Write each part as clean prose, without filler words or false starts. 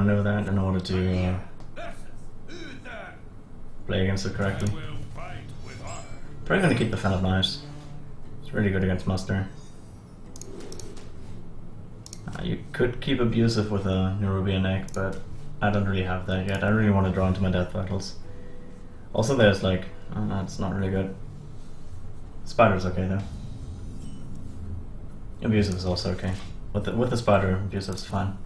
know that in order to play against it correctly. Probably gonna keep the Fan of Knives. It's really good against Muster. You could keep Abusive with a Nerubian Egg, but I don't really have that yet. I really want to draw into my Death Battles. Also there's like... oh, that's not really good. Spider's okay though. Abusive is also okay. With the Spider, Abusive's fine.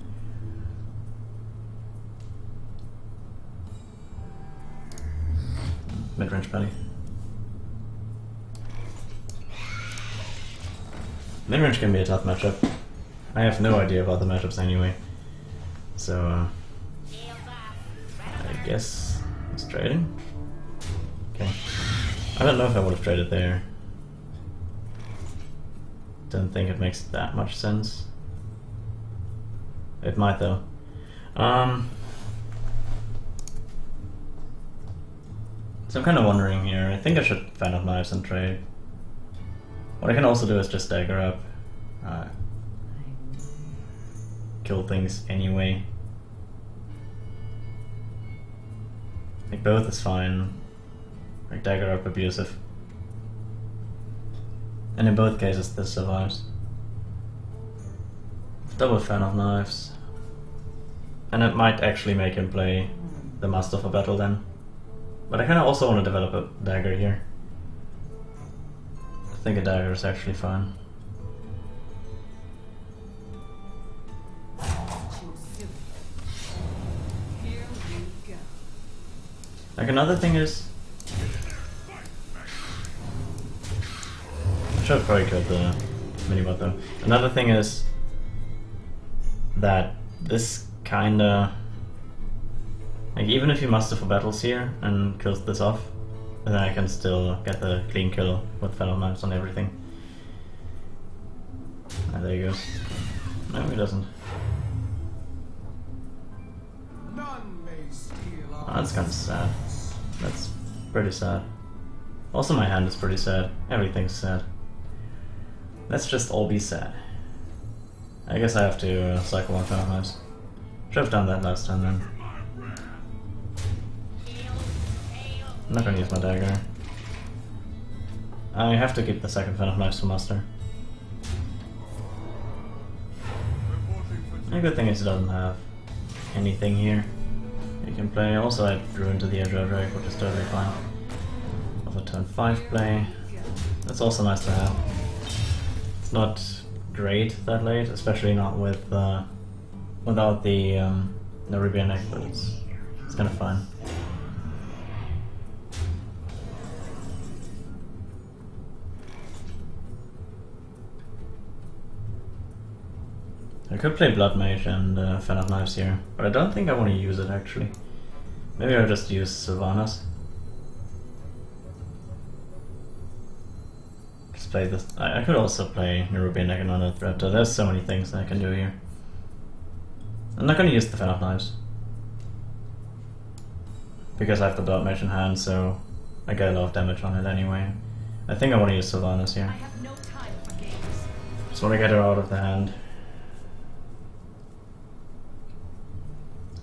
Mid-range belly. Mid-range can be a tough matchup. I have no idea about the matchups anyway. So, I guess it's trading? Okay. I don't know if I would have traded there. Don't think it makes that much sense. It might though. So I'm kind of wondering here. I think I should Fan of Knives and trade. What I can also do is just dagger up. Kill things anyway. Like both is fine. Like dagger up, Abusive. And in both cases this survives. Double Fan of Knives. And it might actually make him play the Master for Battle then. But I kinda also want to develop a dagger here. I think a dagger is actually fine. Like another thing is... I should have probably killed the minibot though. Another thing is that this kinda... like even if you muster for battles here and kills this off, then I can still get the clean kill with Fan of Knives on everything. Ah, there he goes. No, he doesn't. Oh, that's kinda sad. That's pretty sad. Also my hand is pretty sad. Everything's sad. Let's just all be sad. I guess I have to cycle on Fan of Knives. Should have done that last time then. I'm not gonna use my dagger. I have to keep the second Fan of Knives for Master. The good thing is he doesn't have anything here you can play. Also I drew into the Edge Drake, which is totally fine. Of a turn 5 play. That's also nice to have. It's not great that late, especially not with without the Nerubian Egg, but it's kind of fun. I could play Blood Mage and Fan of Knives here, but I don't think I want to use it actually. Maybe I'll just use Sylvanas. Just play this. I could also play Nerubian Egg and Unearthed Raptor. There's so many things that I can do here. I'm not going to use the Fan of Knives, because I have the Blood Mage in hand, so I get a lot of damage on it anyway. I think I want to use Sylvanas here. Just want to get her out of the hand.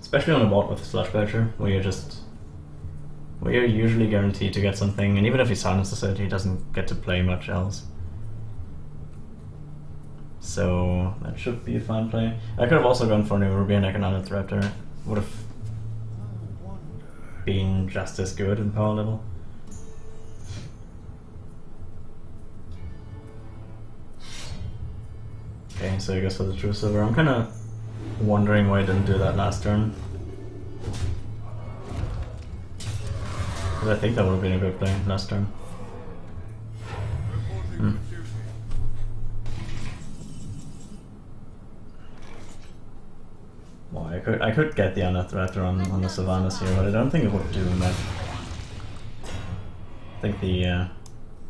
Especially on a bot with Sludge Belcher, where you're usually guaranteed to get something, and even if he silences it, he doesn't get to play much else. So that should be a fine play. I could have also gone for Nerubian Egg and Unearthed Raptor. Would have been just as good in power level. Okay, so he goes for the True Silver. I'm kinda wondering why I didn't do that last turn. Because I think that would have been a good play last turn. Well, I could get the Unearthed Raptor on the Sylvanas here, but I don't think it would do much. I think the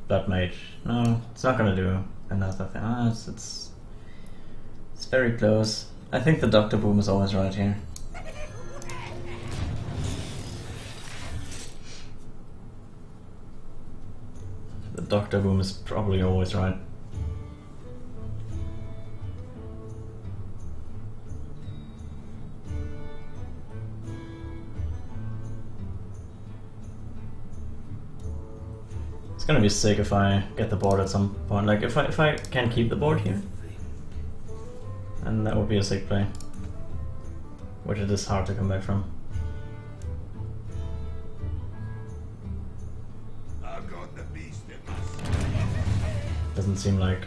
Blood Mage... no, it's not gonna do another thing. Ah, it's very close. I think the Dr. Boom is always right here. The Dr. Boom is probably always right. It's gonna be sick if I get the board at some point. Like if I can keep the board here, and that would be a sick play, which it is hard to come back from. Doesn't seem like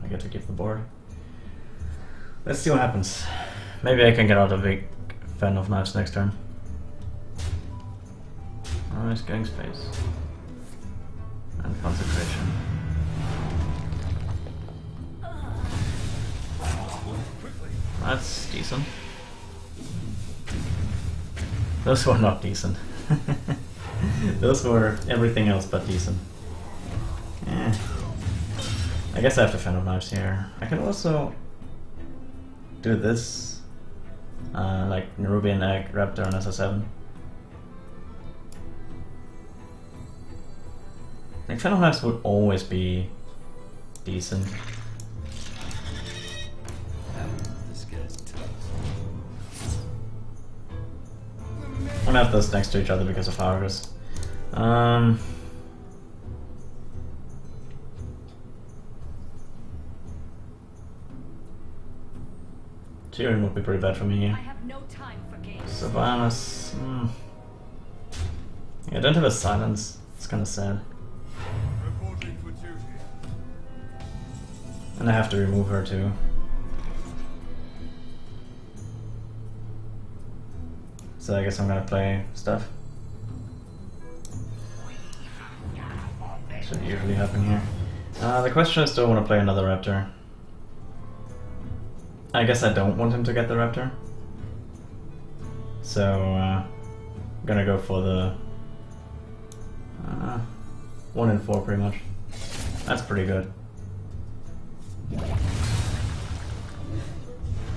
I get to keep the board. Let's see what happens. Maybe I can get out a big fan of knives next turn. Oh, he's getting space. And concentration. That's decent. Those were not decent. Those were everything else but decent. Yeah. I guess I have to Fan of Knives here. I can also do this, like Nerubian Egg, Raptor, and SS7. Like Fan of Knives would always be decent. I'm gonna have those next to each other because of Argus. Tyrion would be pretty bad for me here. Sylvanas. Yeah, I don't have a silence. It's kinda sad. And I have to remove her too. So I guess I'm gonna play stuff. Should usually happen here. The question is, do I want to play another Raptor? I guess I don't want him to get the Raptor. So, I'm gonna go for the 1 in 4 pretty much. That's pretty good.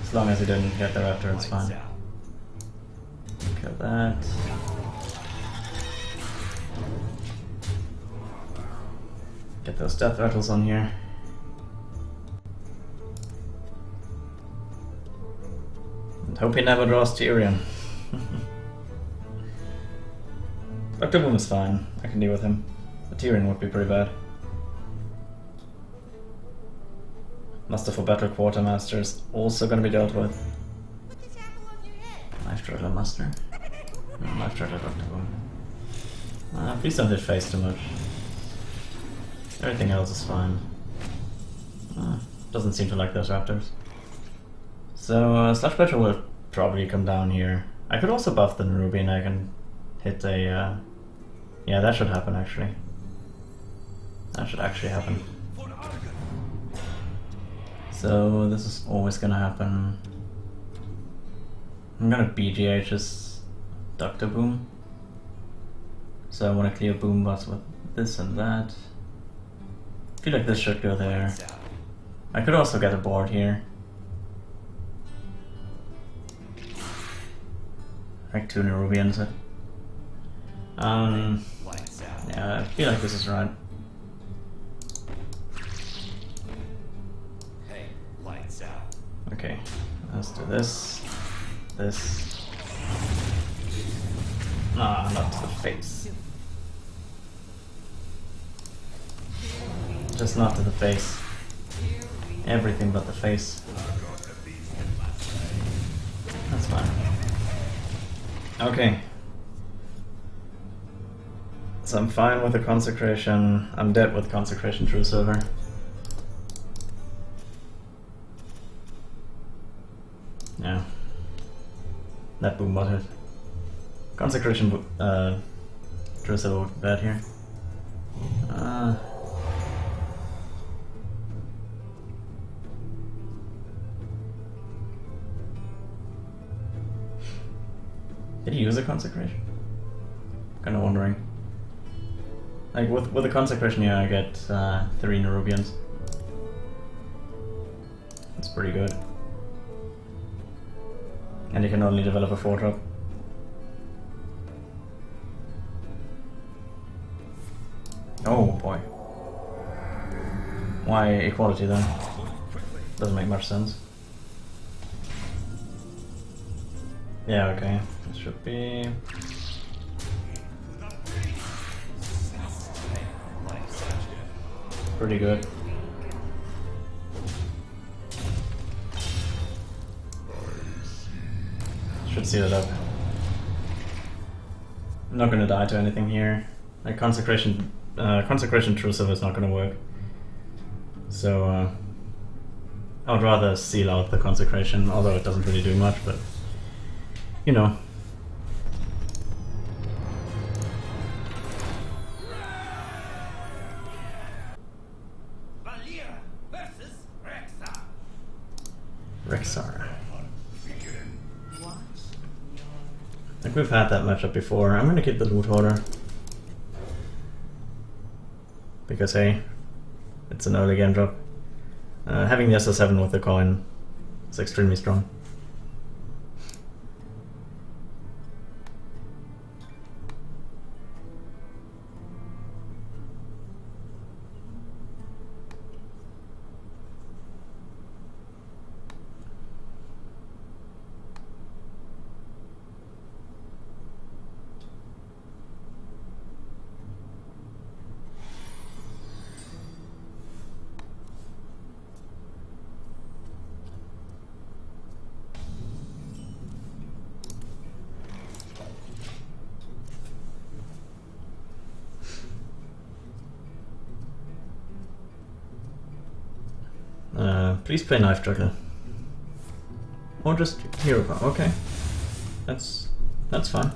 As long as he didn't get the Raptor, it's fine. Kill that. Get those death rattles on here. And hope he never draws Tyrion. Dr. Boom is fine. I can deal with him. But Tyrion would be pretty bad. Muster for Battle Quartermaster is also going to be dealt with. Knife Traveler Muster. No, Knife Traveler Dr. Boom. Please don't hit face too much. Everything else is fine. Doesn't seem to like those raptors. So, Slash Petra will probably come down here. I could also buff the Nerubian Egg and hit a... yeah, that should happen actually. That should actually happen. So, this is always gonna happen. I'm gonna BGH his Dr. Boom. So I want to clear Boom bots with this and that. I feel like this should go there. I could also get a board here. Like 2 Nerubians. Yeah, I feel like this is right. Okay, let's do this. This. Ah, not to the face. Just not to the face. Everything but the face. That's fine. Okay. So I'm fine with the Consecration. I'm dead with Consecration True Silver. Yeah. That boom bot hit. Consecration True Silver would be bad here. Did he use a Consecration? Kinda wondering. Like with the Consecration here I get 3 Nerubians. That's pretty good. And you can only develop a 4-drop. Oh boy. Why equality then? Doesn't make much sense. Yeah, okay. This should be... pretty good. Should seal it up. I'm not gonna die to anything here. Like consecration Trucive is not gonna work. So I would rather seal out the consecration, although it doesn't really do much, but you know. Rexar. I think we've had that matchup before. I'm gonna keep the loot hoarder. Because hey, it's an early game drop. Having the SO7 with the coin is extremely strong. Please play Knife Juggler. Or just Hero Power. Okay. That's fine.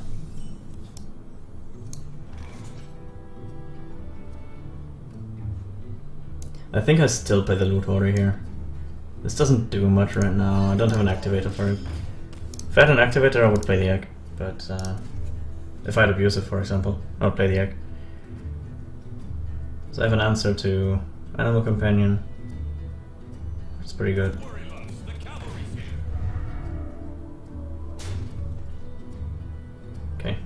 I think I still play the Loot Hoarder here. This doesn't do much right now. I don't have an activator for it. If I had an activator I would play the egg, but if I had Abusive for example, I would play the egg. So I have an answer to Animal Companion. It's pretty good. Okay.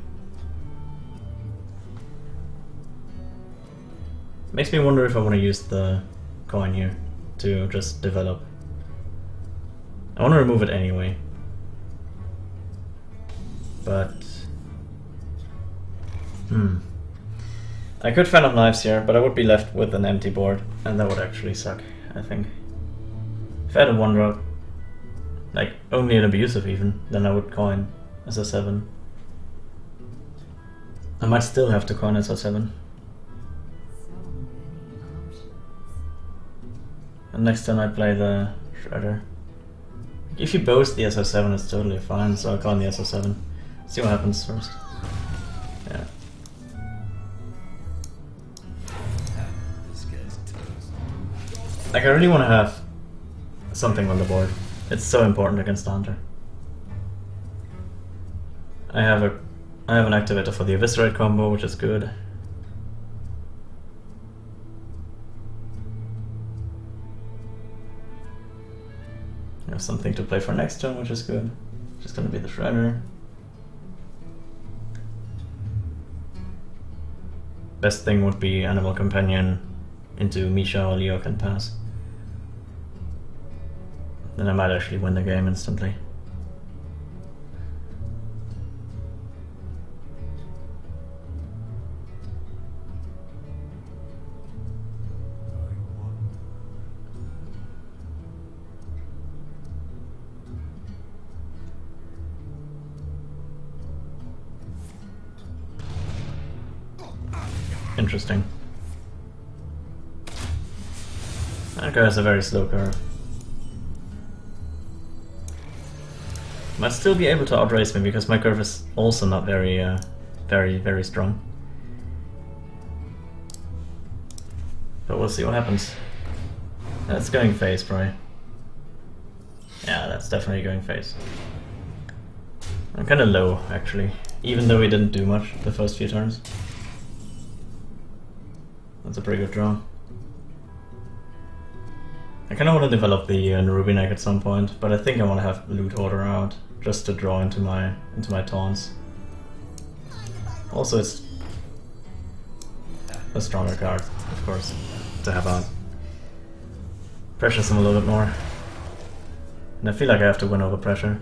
Makes me wonder if I want to use the coin here to just develop. I want to remove it anyway. But I could Fan of Knives here, but I would be left with an empty board, and that would actually suck, I think. If I had a 1-drop, like only an Abusive even, then I would coin SO7. I might still have to coin SO7. And next turn I play the Shredder. If you boast the SO7 it's totally fine, so I'll coin the SO7. See what happens first. Yeah. Like I really want to have something on the board. It's so important against the Hunter. I have an activator for the Eviscerate combo, which is good. I have something to play for next turn, which is good. Just gonna be the Shredder. Best thing would be Animal Companion into Misha or Leo can pass. Then I might actually win the game instantly. Interesting. That guy has a very slow curve. Might still be able to outrace me because my curve is also not very, very strong. But we'll see what happens. That's going phase, probably. Yeah, that's definitely going phase. I'm kinda low, actually, even though we didn't do much the first few turns. That's a pretty good draw. I kinda want to develop the Nerubian Egg at some point, but I think I want to have Loot Hoarder out, just to draw into my taunts. Also, it's a stronger card, of course, to have out. Pressures him a little bit more. And I feel like I have to win over pressure.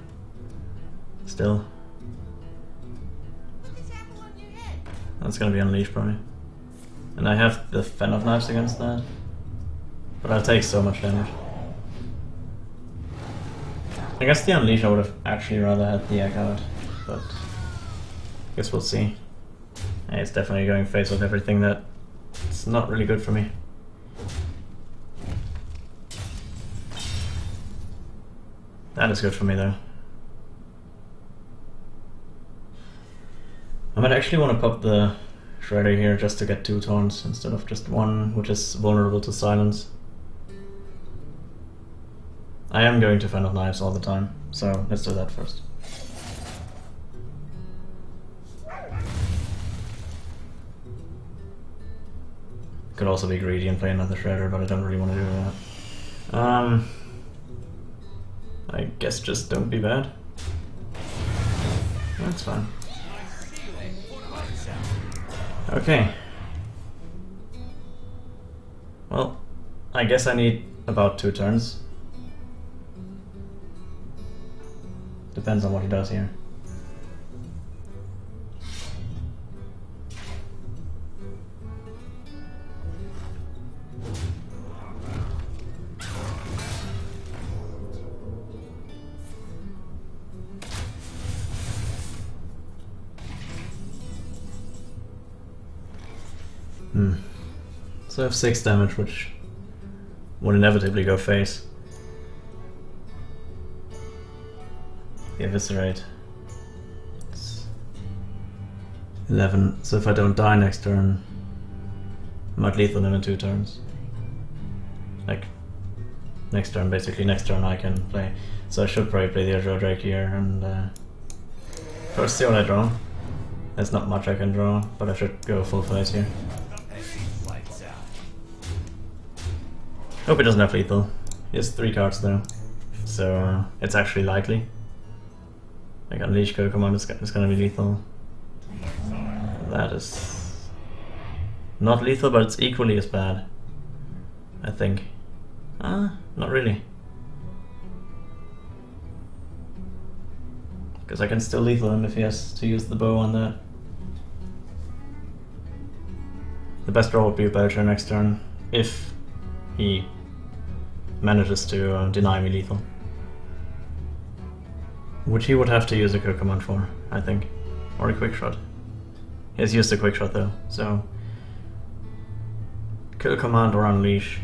Still. That's gonna be Unleashed, probably. And I have the Fan of Knives against that. But I'll take so much damage. I guess the Unleash I would have actually rather had the Egg out, but I guess we'll see. Yeah, it's definitely going face with everything that it's not really good for me. That is good for me though. I might actually want to pop the Shredder here just to get 2 taunts instead of just 1, which is vulnerable to silence. I am going to Fan of Knives all the time, so let's do that first. Could also be greedy and play another Shredder, but I don't really want to do that. I guess just don't be bad. That's fine. Okay. Well, I guess I need about 2 turns. Depends on what he does here. So I have 6 damage, which would inevitably go face. The Eviscerate. It's 11, so if I don't die next turn, I might lethal him in 2 turns. Like, next turn, basically, next turn I can play. So I should probably play the Azure Drake here and first see what I draw. There's not much I can draw, but I should go full face here. Hope he doesn't have lethal. He has 3 cards though, so it's actually likely. Like Unleash Code Command is gonna be lethal. That is not lethal, but it's equally as bad, I think. Not really. Because I can still lethal him if he has to use the bow on that. The best draw would be a Belcher next turn, if he manages to deny me lethal. Which he would have to use a Code Command for, I think. Or a Quick Shot. He has used a Quick Shot though, so... Kill Command or Unleash.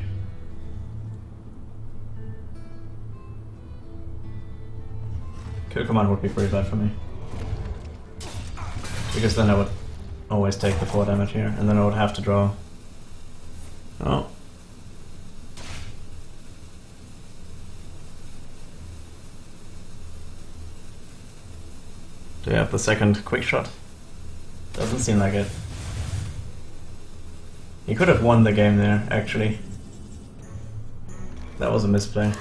Kill Command would be pretty bad for me. Because then I would always take the 4 damage here, and then I would have to draw. Oh. Do you have the second Quick Shot? Doesn't seem like it. He could have won the game there, actually. That was a misplay.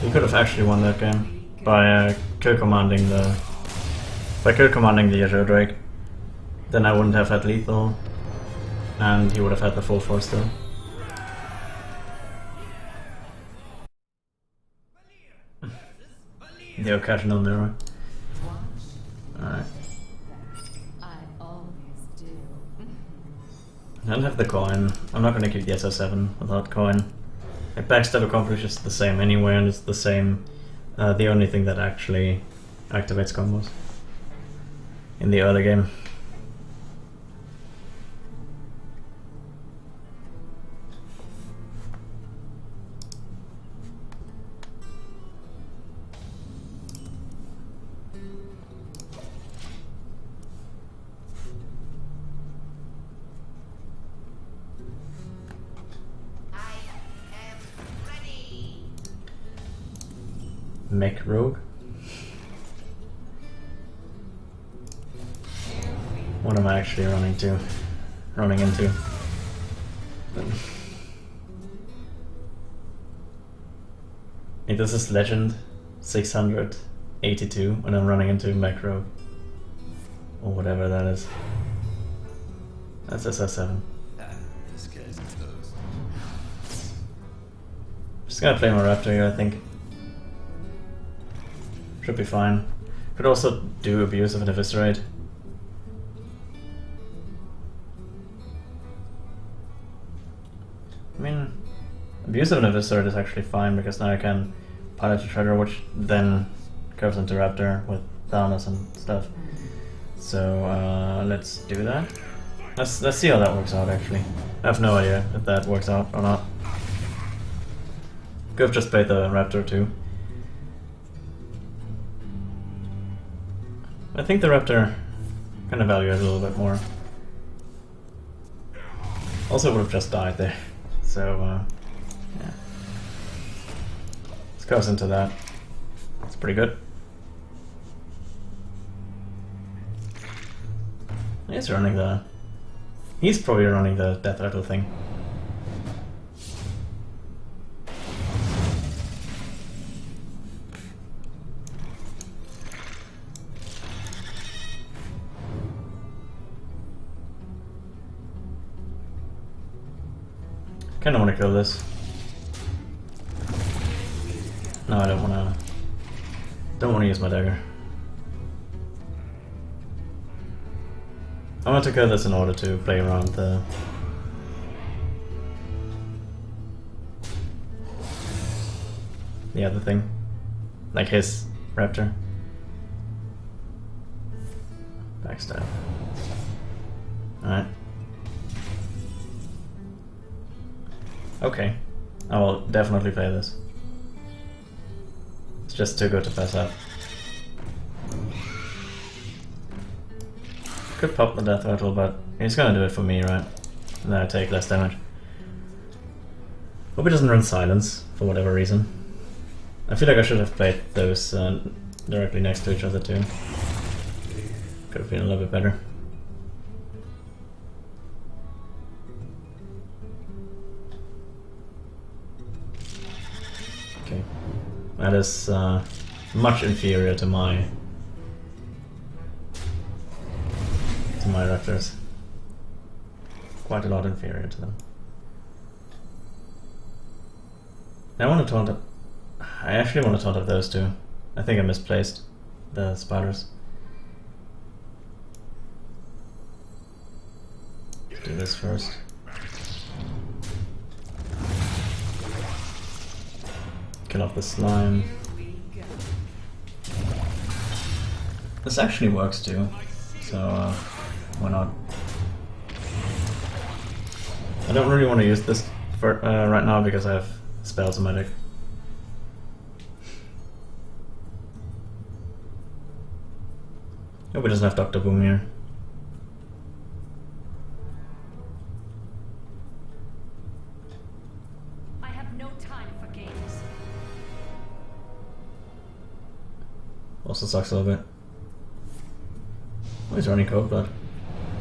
He could have actually won that game by kill commanding the Azure Drake. Then I wouldn't have had lethal, and he would have had the full force still. The occasional mirror. Alright. I don't have the coin. I'm not gonna keep the SO7 without coin. Like, backstab accomplishes the same anyway, and it's the same. The only thing that actually activates combos in the early game. Mech Rogue. What am I actually running into? This is Legend 682 and I'm running into Mech Rogue. Or whatever that is. That's SO7. Just gonna play my Raptor here, I think. Should be fine. Could also do abuse of an Eviscerate. Abuse of an infested is actually fine because now I can pilot a treasure, which then curves into Raptor with Thanos and stuff. So let's do that. Let's see how that works out. Actually, I have no idea if that works out or not. Could have just played the Raptor too. I think the Raptor can evaluate a little bit more. Also would have just died there. So yeah. Let's cross into that. It's pretty good. He's running the... He's probably running the death rattle thing. Kinda wanna kill this. No, I don't wanna... Don't wanna use my dagger. I want to kill this in order to play around the... the other thing. Like his Raptor. Backstab. Alright. Okay. I will definitely play this. It's just too good to pass up. Could pop the death rattle, but he's gonna do it for me, right? And then I take less damage. Hope he doesn't run silence, for whatever reason. I feel like I should have played those directly next to each other too. Could have been a little bit better. Okay. That is much inferior to my Raptors. Quite a lot inferior to them. Now I want to taunt up. I actually want to taunt up those two. I think I misplaced the spiders. Let's do this first. Kill off the slime. This actually works too, so why not? I don't really want to use this for, right now because I have spells and medic. Hope he doesn't have Dr. Boom here. I have no time for games. Also sucks a little bit. Oh, he's running cold blood.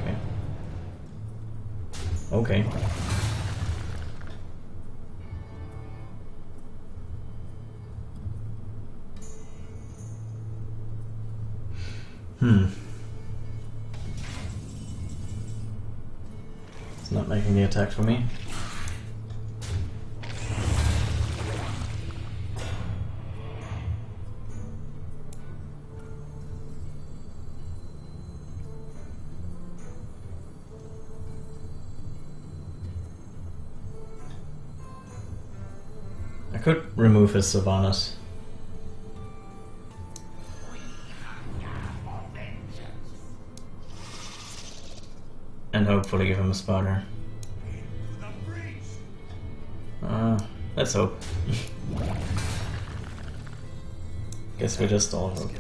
Okay. Okay. It's not making the attack for me. I could remove his Sylvanas. And hopefully give him a spotter. Let's hope. Guess we just all hope.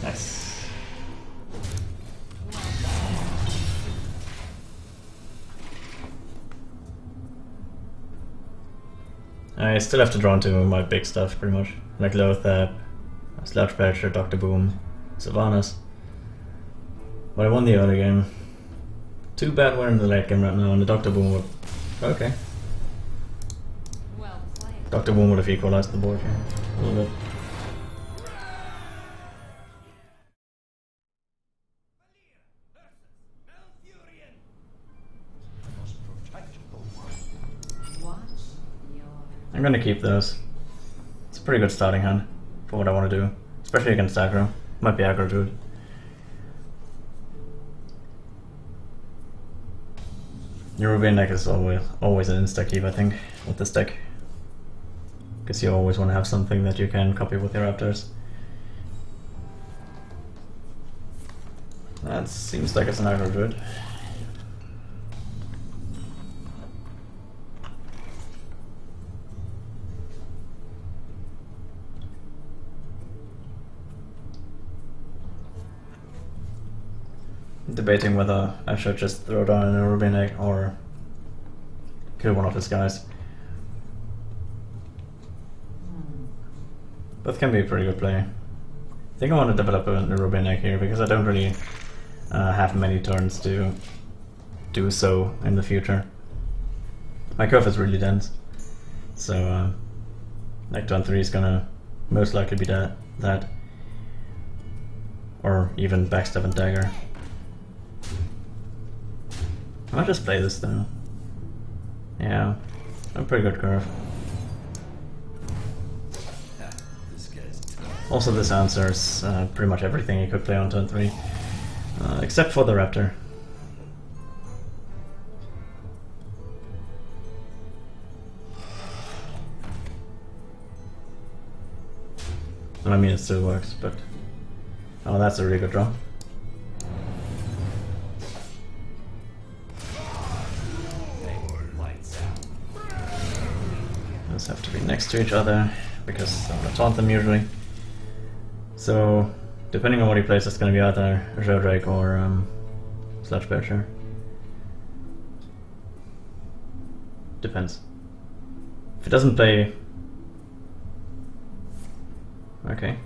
Nice. I still have to draw into my big stuff pretty much. Like Lothab, Slouch Patcher, Dr. Boom, Sylvanas. But I won the early game. Too bad we're in the late game right now and the Dr. Boom would... Okay. Well played. Dr. Boom would have equalized the board here a little bit. I'm gonna keep those. It's a pretty good starting hand for what I want to do, especially against aggro. Might be aggro druid. Your Rubian deck is always an insta keep, I think, with this deck. Because you always want to have something that you can copy with your Raptors. That seems like it's an aggro druid. Debating whether I should just throw down a Rubian egg or kill one of his guys. Both can be a pretty good play. I think I want to develop a Rubian egg here because I don't really have many turns to do so in the future. My curve is really dense, so like turn 3 is gonna most likely be that, or even backstab and dagger. I might just play this though. Yeah, a pretty good curve. Also, this answers pretty much everything you could play on turn 3, except for the Raptor. I mean, it still works, but oh, that's a really good draw. Those have to be next to each other because I'm gonna taunt them usually. So, depending on what he plays, it's gonna be either Drake or Sludge Belcher. Depends. If he doesn't play... Okay.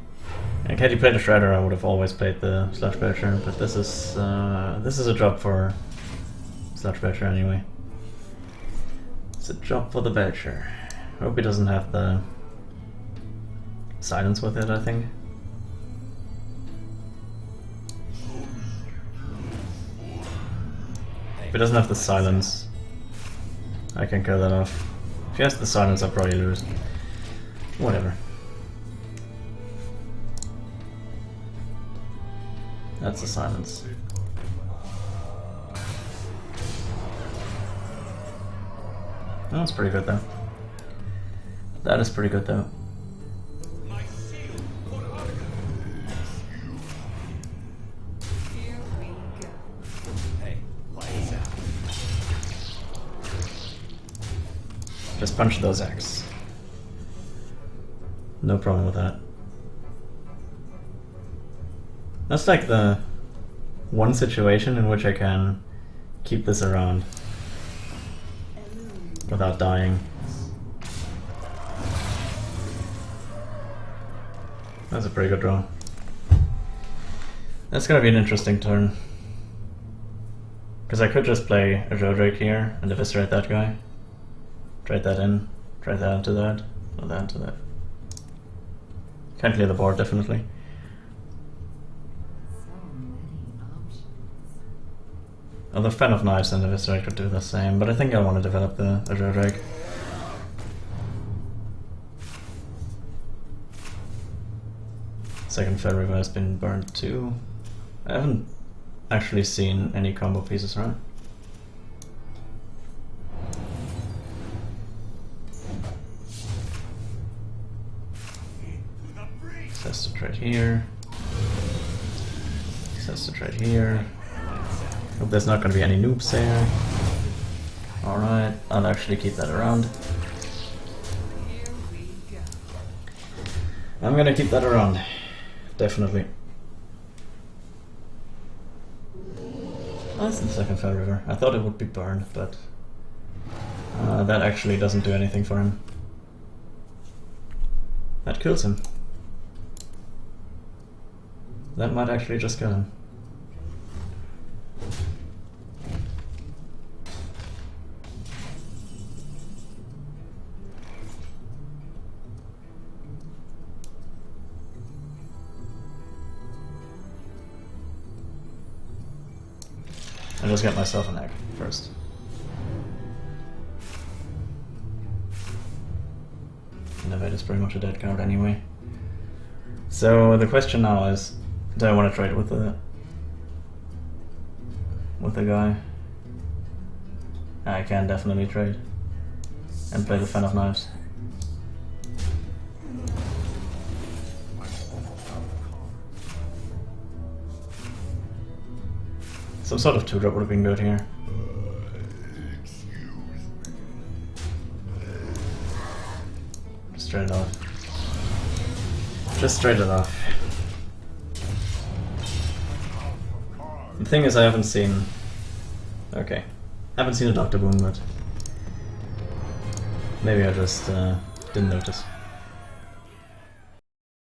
And had he played a Shredder, I would have always played the Sludge Belcher, but this is a job for Sludge Belcher anyway. It's a job for the Belcher. I hope he doesn't have the silence with it, I think. If he doesn't have the silence, I can kill that off. If he has the silence, I'll probably lose. Whatever. That's the silence. That's pretty good though. That is pretty good though. Just punch those X. No problem with that. That's like the one situation in which I can keep this around without dying. That's a pretty good draw. That's gonna be an interesting turn. Because I could just play a Drake here and eviscerate that guy. Trade that in, trade that into that, or that into that. Can't clear the board, definitely. Although Fan of Knives and Eviscerate could do the same, but I think I want to develop the Drake. Second Fair River has been burned too. I haven't actually seen any combo pieces, right? Says to trade here. Says to trade here. Hope there's not going to be any noobs there. Alright, I'll actually keep that around. I'm gonna keep that around. Definitely. Oh, that's the second Fell River. I thought it would be burned, but that actually doesn't do anything for him. That kills him. That might actually just kill him. I'll just get myself an egg first. Innovate is pretty much a dead card anyway. So the question now is, do I want to trade with the guy? I can definitely trade. And play the Fan of Knives. Some sort of 2-drop would have been good here. Just trade it off. Just trade it off. The thing is, I haven't seen... Okay. I haven't seen a Doctor Boom, but... Maybe I just didn't notice.